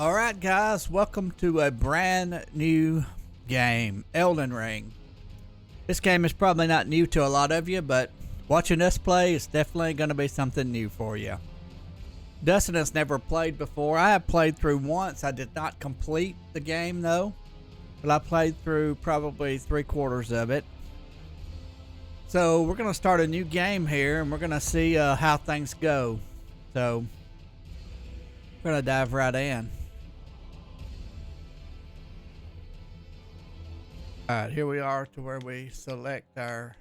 Alright guys, welcome to a brand new game, Elden Ring. This game is probably not new to a lot of you, but watching us play is definitely going to be something new for you. Dustin has never played before. I have played through once. I did not complete the game though, but I played through probably 3/4 of it. So we're going to start a new game here and we're going to see how things go. So we're going to dive right in. Alright, here we are to where we select our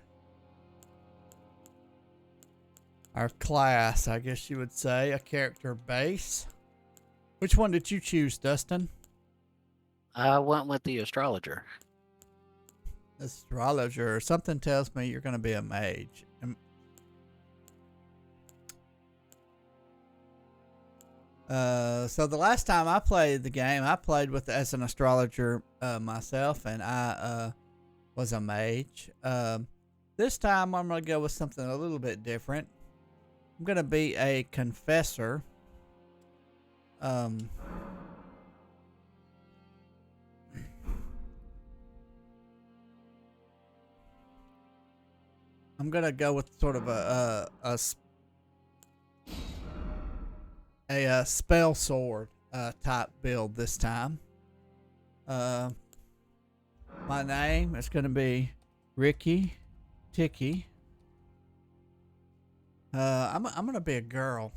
class, I guess you would say, a character base. Which one did you choose, Dustin? I went with the astrologer. Astrologer. Something tells me you're going to be a mage. So the last time I played the game, I played with as an astrologer myself, and I was a mage. This time I'm going to go with something a little bit different. I'm going to be a confessor. I'm going to go with sort of a spell sword type build this time. My name is going to be Ricky-Tikki. I'm going to be a girl.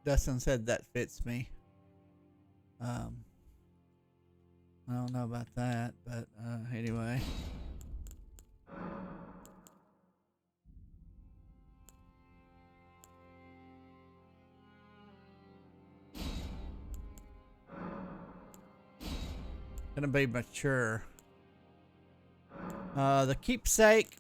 Dustin said that fits me. I don't know about that, but anyway. Gonna be mature. The keepsake.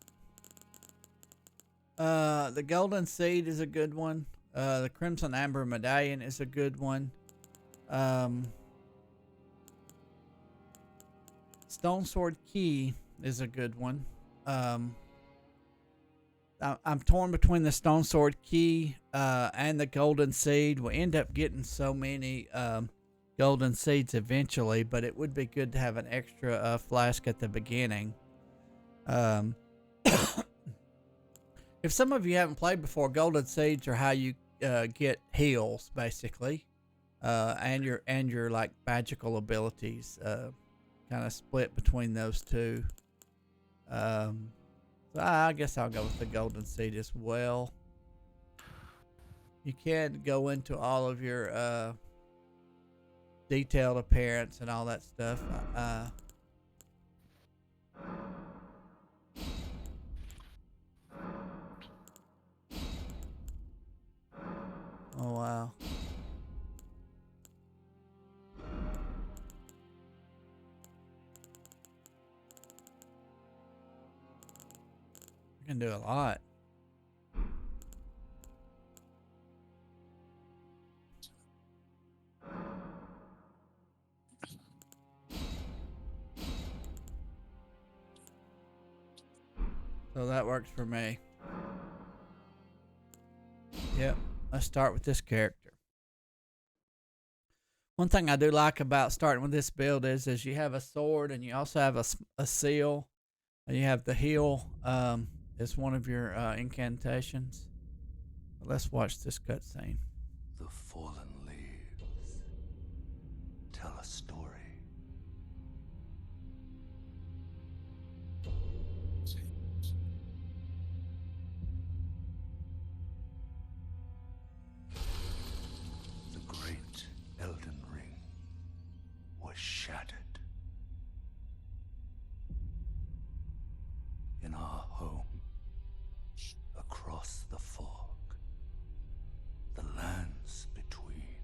The golden seed is a good one. The crimson amber medallion is a good one. Stone sword key is a good one. I'm torn between the stone sword key and the golden seed. We'll end up getting so many golden seeds eventually, but it would be good to have an extra flask at the beginning. If some of you haven't played before, golden seeds are how you get heals, basically, and your like magical abilities, kind of split between those two. So I guess I'll go with the golden seed as well. You can go into all of your detailed appearance and all that stuff. Oh wow. You can do a lot. So that works for me. Yep. Let's start with this character. One thing I do like about starting with this build is you have a sword and you also have a seal. And you have the heal as one of your incantations. But let's watch this cutscene. The fallen leaves tell a story. The great Elden Ring was shattered. In our home, across the fog, the lands between.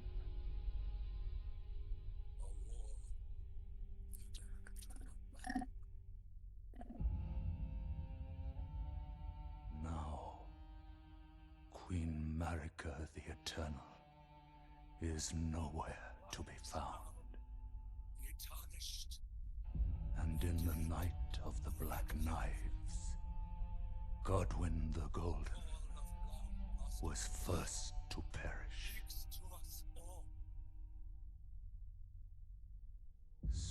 Now, Queen Marika the Eternal is nowhere to be found. And in the night of the Black Knives, Godwyn the Golden was first to perish.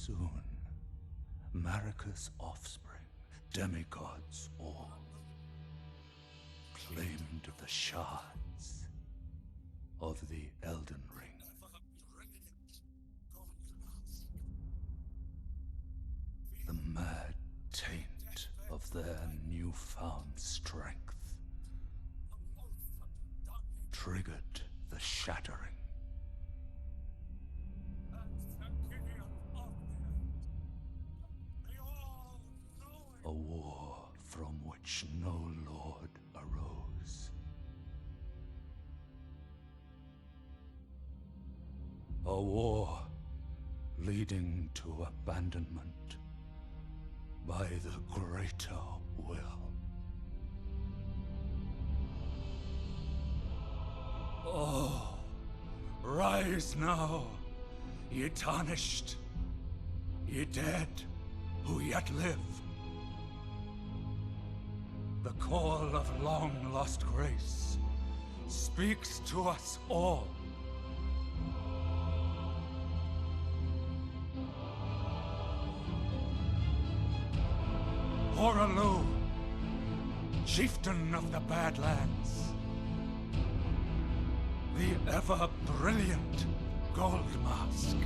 soon, Marika's offspring, demigods all, claimed the shards of the Elden Ring. The mad taint of their newfound strength triggered the shattering. A war from which no lord arose. A war leading to abandonment by the greater will. Oh, rise now, ye tarnished, ye dead who yet live. The call of long-lost grace speaks to us all. Horalu, chieftain of the Badlands, the ever-brilliant Gold Mask.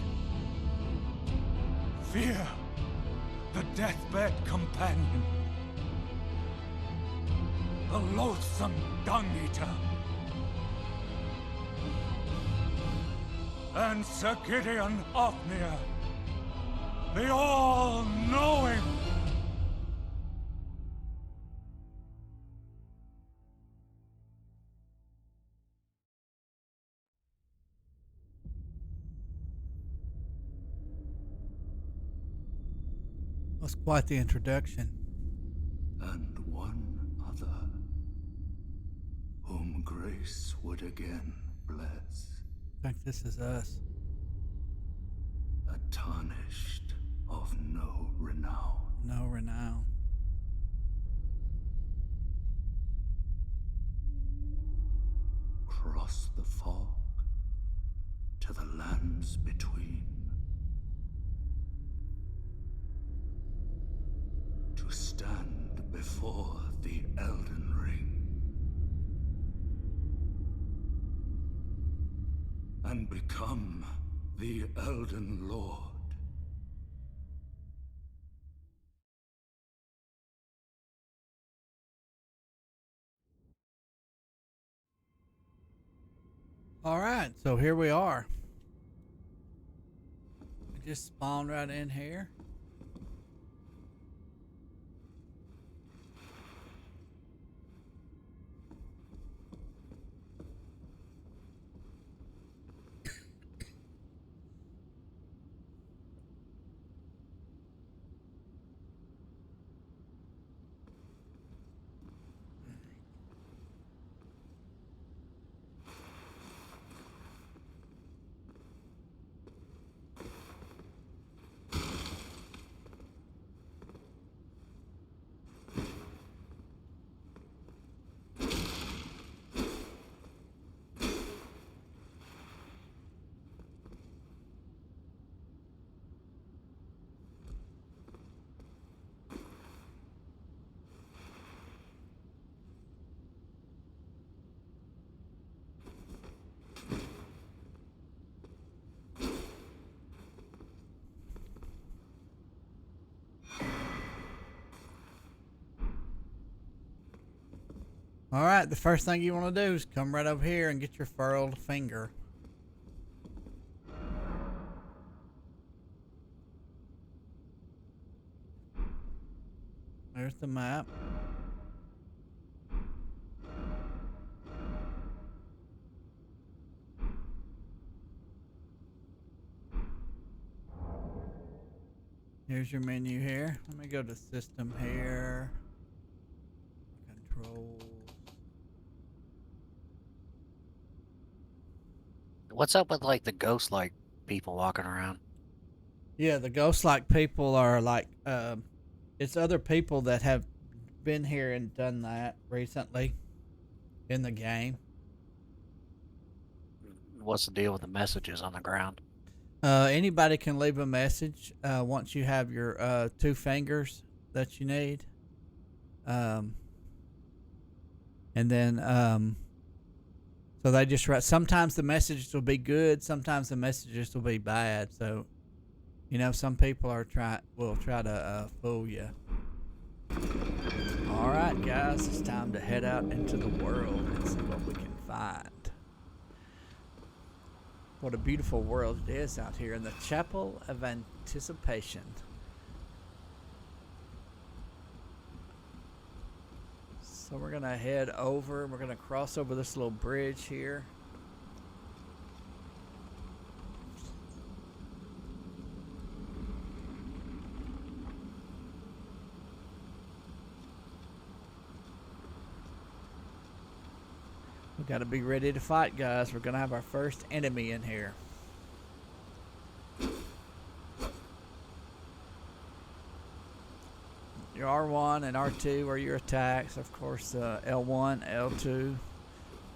Fear, the deathbed companion, the loathsome Dung-Eater, and Sir Gideon Ofnir, the all-knowing. That's quite the introduction. And one other, whom grace would again bless. I think this is us. A tarnished of no renown. No renown. Cross the fog to the lands between. To stand before the Elden Ring and become the Elden Lord. All right, so here we are. We just spawned right in here. All right, the first thing you want to do is come right over here and get your furled finger. There's the map. Here's your menu here. Let me go to system here. Controls. What's up with like the ghost-like people walking around? Yeah, the ghost-like people are like, it's other people that have been here and done that recently in the game. What's the deal with the messages on the ground? Anybody can leave a message once you have your 2 fingers that you need. Um, and then so they just write. Sometimes the messages will be good. Sometimes the messages will be bad. So some people will try to fool you. All right, guys, it's time to head out into the world and see what we can find. What a beautiful world it is out here in the Chapel of Anticipation. So we're going to head over. We're going to cross over this little bridge here. We got to be ready to fight, guys. We're going to have our first enemy in here. Your R1 and R2 are your attacks. Of course, L1, L2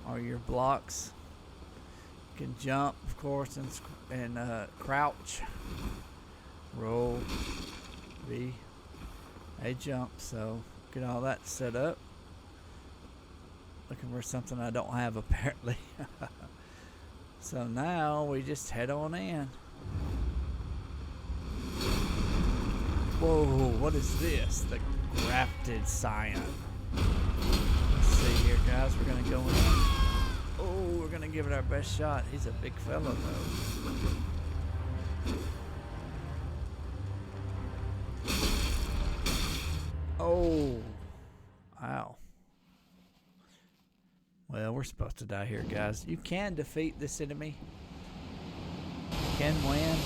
are your blocks. You can jump, of course, and crouch. Roll. B. A jump. So get all that set up. Looking for something I don't have apparently. So now we just head on in. Whoa, what is this? The grafted scion. Let's see here, guys. We're gonna go in. Oh, we're gonna give it our best shot. He's a big fellow though. Oh. Ow. Well, we're supposed to die here, guys. You can defeat this enemy. You can win.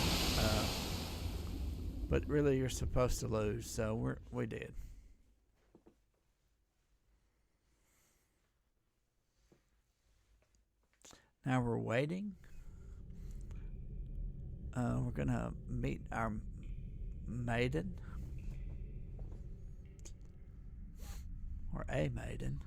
But really, you're supposed to lose. So we did. Now we're waiting. We're going to meet our maiden. Or a maiden.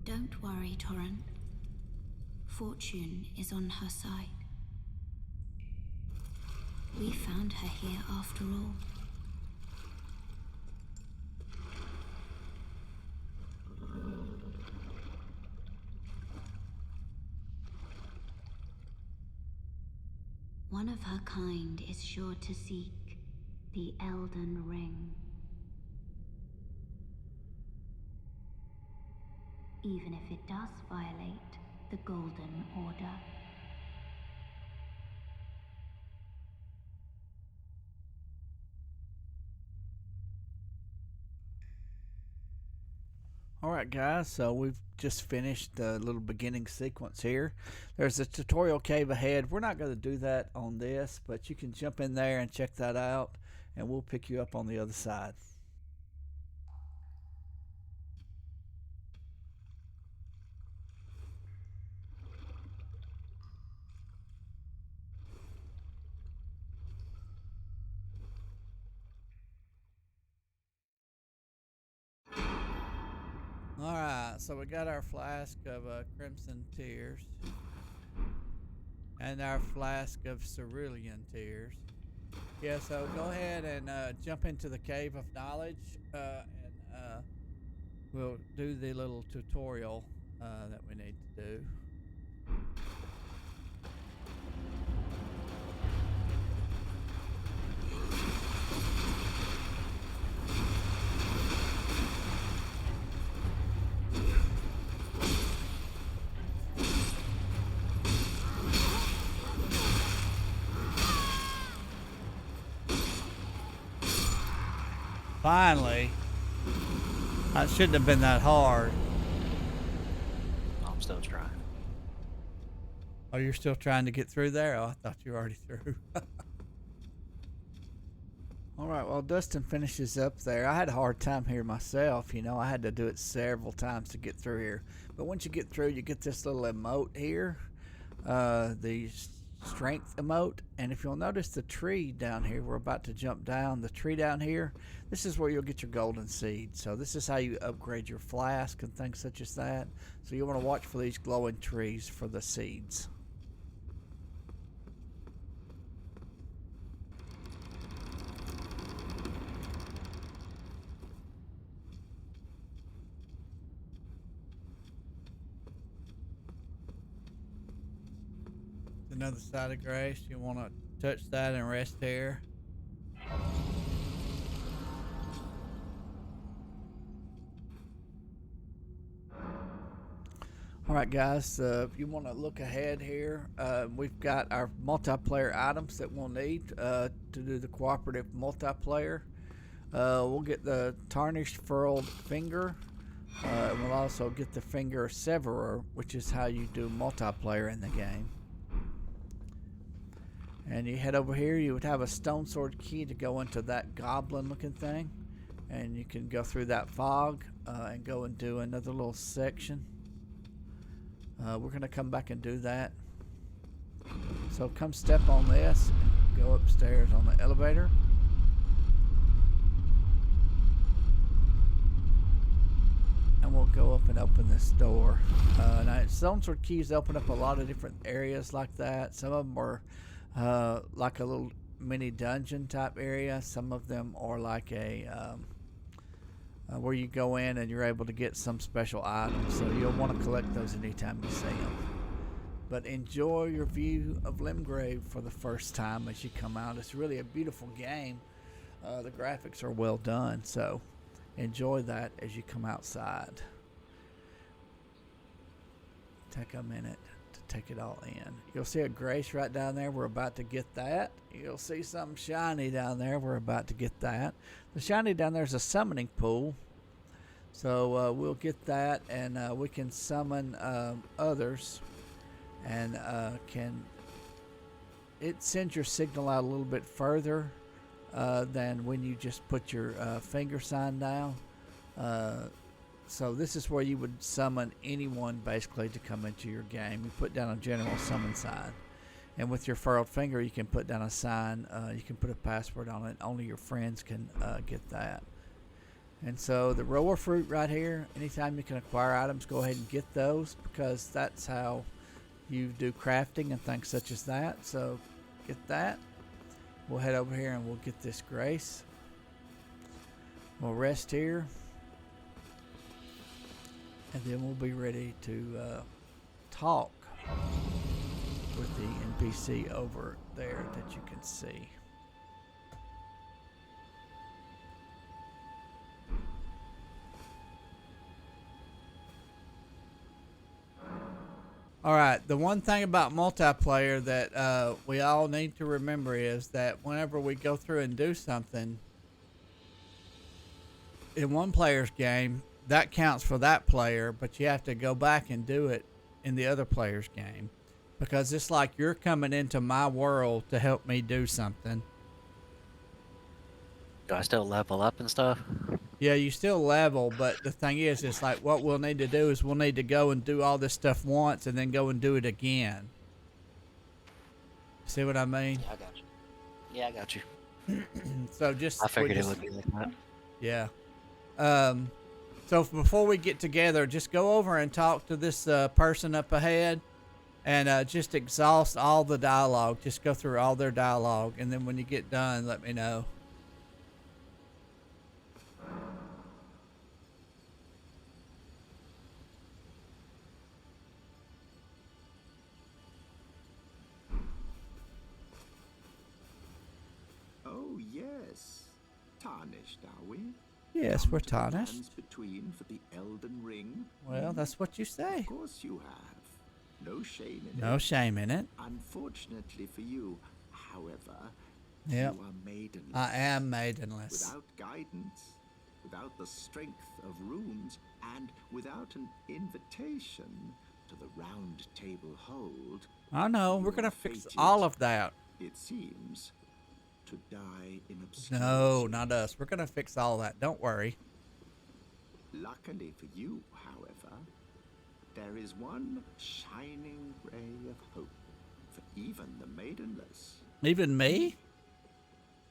Don't worry, Torrent. Fortune is on her side. We found her here after all. One of her kind is sure to seek the Elden Ring. Even if it does violate the Golden Order. Alright guys, so we've just finished the little beginning sequence here. There's a tutorial cave ahead. We're not going to do that on this, but you can jump in there and check that out, and we'll pick you up on the other side. Alright, so we got our flask of Crimson Tears and our flask of Cerulean Tears. Yeah, so go ahead and jump into the Cave of Knowledge and we'll do the little tutorial that we need to do. Finally. That shouldn't have been that hard. I'm still trying. Oh, you're still trying to get through there? Oh, I thought you were already through. All right, well, Dustin finishes up there. I had a hard time here myself. You know, I had to do it several times to get through here. But once you get through, you get this little emote here, the strength emote. And if you'll notice the tree down here, we're about to jump down. The tree down here, this is where you'll get your golden seed. So this is how you upgrade your flask and things such as that. So you want to watch for these glowing trees for the seeds. Another side of grace. You want to touch that and rest here. All right, guys. If you want to look ahead here, we've got our multiplayer items that we'll need to do the cooperative multiplayer. We'll get the tarnished furled finger. We'll also get the finger severer, which is how you do multiplayer in the game. And you head over here, you would have a stone sword key to go into that goblin looking thing. And you can go through that fog and go and do another little section. We're going to come back and do that. So come step on this and go upstairs on the elevator. And we'll go up and open this door. Now, stone sword keys open up a lot of different areas like that. Some of them are like a little mini dungeon type area. Some of them are like a where you go in and you're able to get some special items. So you'll want to collect those anytime you see them. But enjoy your view of Limgrave for the first time as you come out. It's really a beautiful game. The graphics are well done, so enjoy that as you come outside. Take a minute to take it all in. You'll see a grace right down there. We're about to get that. You'll see something shiny down there. We're about to get that. The shiny down there is a summoning pool. So we'll get that, and we can summon others. And it sends your signal out a little bit further than when you just put your finger sign down. So this is where you would summon anyone basically to come into your game. You put down a general summon sign. And with your furrowed finger, you can put down a sign. You can put a password on it. Only your friends can get that. And so the rower fruit right here, anytime you can acquire items, go ahead and get those, because that's how you do crafting and things such as that. So get that. We'll head over here and we'll get this grace. We'll rest here. And then we'll be ready to talk with the NPC over there that you can see. Alright, the one thing about multiplayer that we all need to remember is that whenever we go through and do something in one player's game, that counts for that player, but you have to go back and do it in the other player's game. Because it's like you're coming into my world to help me do something. Do I still level up and stuff? Yeah, you still level, but the thing is, it's like what we'll need to do is we'll need to go and do all this stuff once and then go and do it again. See what I mean? Yeah, I got you. Yeah, I got you. So just... I figured it would be like that. Yeah. So before we get together, just go over and talk to this person up ahead and just exhaust all the dialogue. Just go through all their dialogue, and then when you get done, let me know. Oh, yes. Tarnished, are we? Yes, we're tarnished. Between for the Elden Ring? Well, that's what you say. Of course you have. No shame in it. No shame in it. Unfortunately for you, however, Yep. you are maidenless. I am maidenless. Without guidance, without the strength of runes, and without an invitation to the round table hold. I know. We're going to fix all of that. It seems. to die in obscurity. No, not us. We're gonna fix all that. Don't worry. Luckily for you, however, there is one shining ray of hope for even the maidenless. Even me?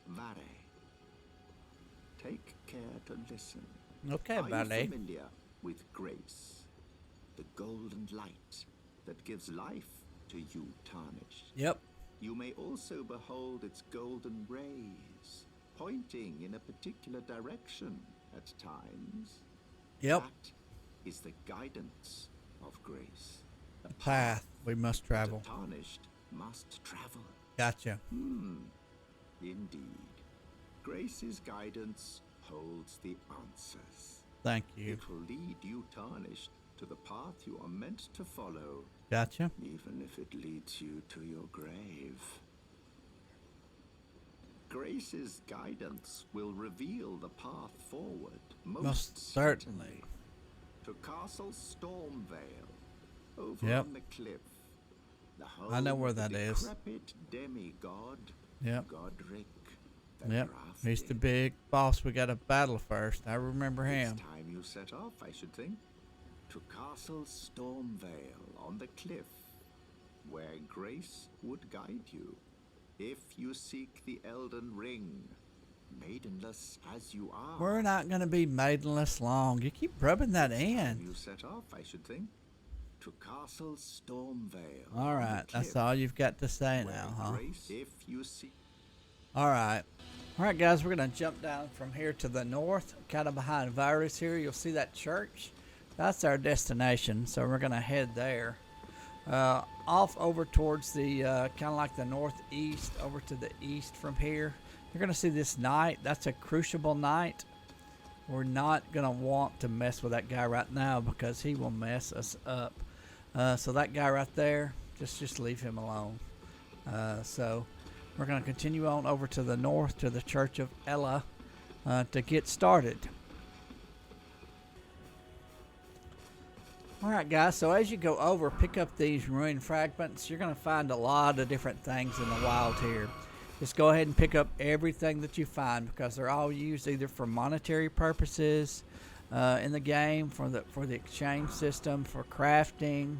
Vare, take care to listen. Okay, Are you Vale. familiar with grace, the golden light that gives life to you tarnished? Yep. You may also behold its golden rays, pointing in a particular direction at times. Yep. That is the guidance of grace. The path we must The travel. tarnished must travel. Gotcha. Indeed. Grace's guidance holds the answers. Thank you. It will lead you tarnished to the path you are meant to follow, Gotcha. even if it leads you to your grave. Grace's guidance will reveal the path forward, Most certainly. to Castle Stormvale, over Yep. on the cliff. The home I know where of the that is. decrepit demigod, Yep. Godric the Yep. Drafty. He's the big boss we got to battle first. I remember him. It's time you set off, I should think, to Castle Stormvale on the cliff, where Grace would guide you. If you seek the Elden Ring, maidenless as you are. We're not going to be maidenless long. You keep rubbing that in. You set off, I should think, to Castle Stormvale. All on the right. That's cliff, all you've got to say where now, huh? Grace, if you seek. All right. All right, guys. We're going to jump down from here to the north, kind of behind Virus here. You'll see that church. That's our destination, so we're going to head there. Off over towards the kind of like the northeast, over to the east from here. You're going to see this knight. That's a crucible knight. We're not going to want to mess with that guy right now because he will mess us up. So that guy right there, just leave him alone. So we're going to continue on over to the north to the Church of Ella to get started. Alright guys, so as you go over, pick up these ruin fragments. You're going to find a lot of different things in the wild here. Just go ahead and pick up everything that you find because they're all used either for monetary purposes in the game, for the exchange system, for crafting,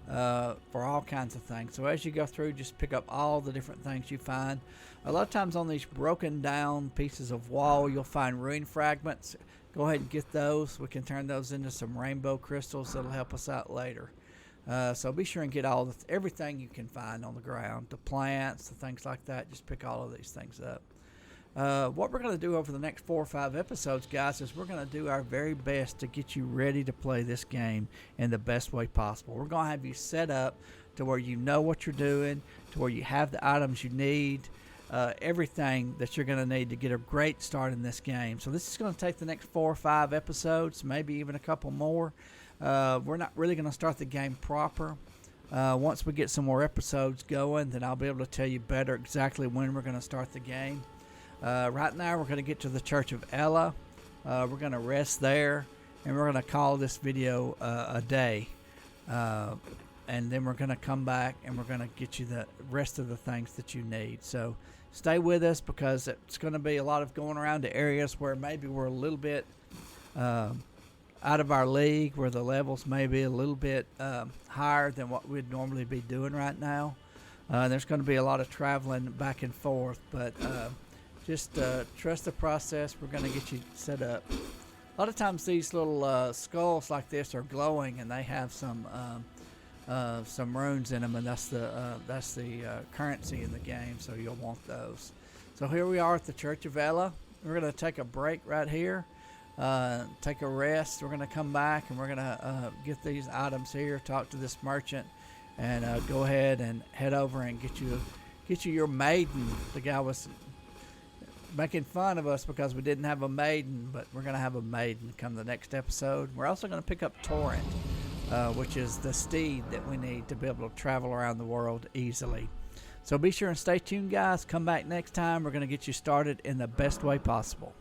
for all kinds of things. So as you go through, just pick up all the different things you find. A lot of times on these broken down pieces of wall, you'll find ruin fragments. Go ahead and get those. We can turn those into some rainbow crystals that'll help us out later. So be sure and get everything you can find on the ground, the plants, the things like that. Just pick all of these things up. What we're going to do over the next 4 or 5 episodes, guys, is we're going to do our very best to get you ready to play this game in the best way possible. We're going to have you set up to where you know what you're doing, to where you have the items you need, everything that you're going to need to get a great start in this game. So this is going to take the next 4 or 5 episodes, maybe even a couple more. We're not really going to start the game proper. Once we get some more episodes going, then I'll be able to tell you better exactly when we're going to start the game. Right now we're going to get to the Church of Ella. We're going to rest there, and we're going to call this video a day. And then we're going to come back and we're going to get you the rest of the things that you need. So stay with us because it's going to be a lot of going around to areas where maybe we're a little bit out of our league, where the levels may be a little bit higher than what we'd normally be doing right now. There's going to be a lot of traveling back and forth, but just trust the process. We're going to get you set up. A lot of times these little skulls like this are glowing, and they have some runes in them, and that's the currency in the game, so you'll want those. So here we are at the Church of Ella. We're going to take a break right here, take a rest. We're going to come back and we're going to get these items here, talk to this merchant, and go ahead and head over and get you your maiden. The guy was making fun of us because we didn't have a maiden, but we're going to have a maiden come the next episode. We're also going to pick up Torrent, which is the steed that we need to be able to travel around the world easily. So be sure and stay tuned, guys. Come back next time. We're going to get you started in the best way possible.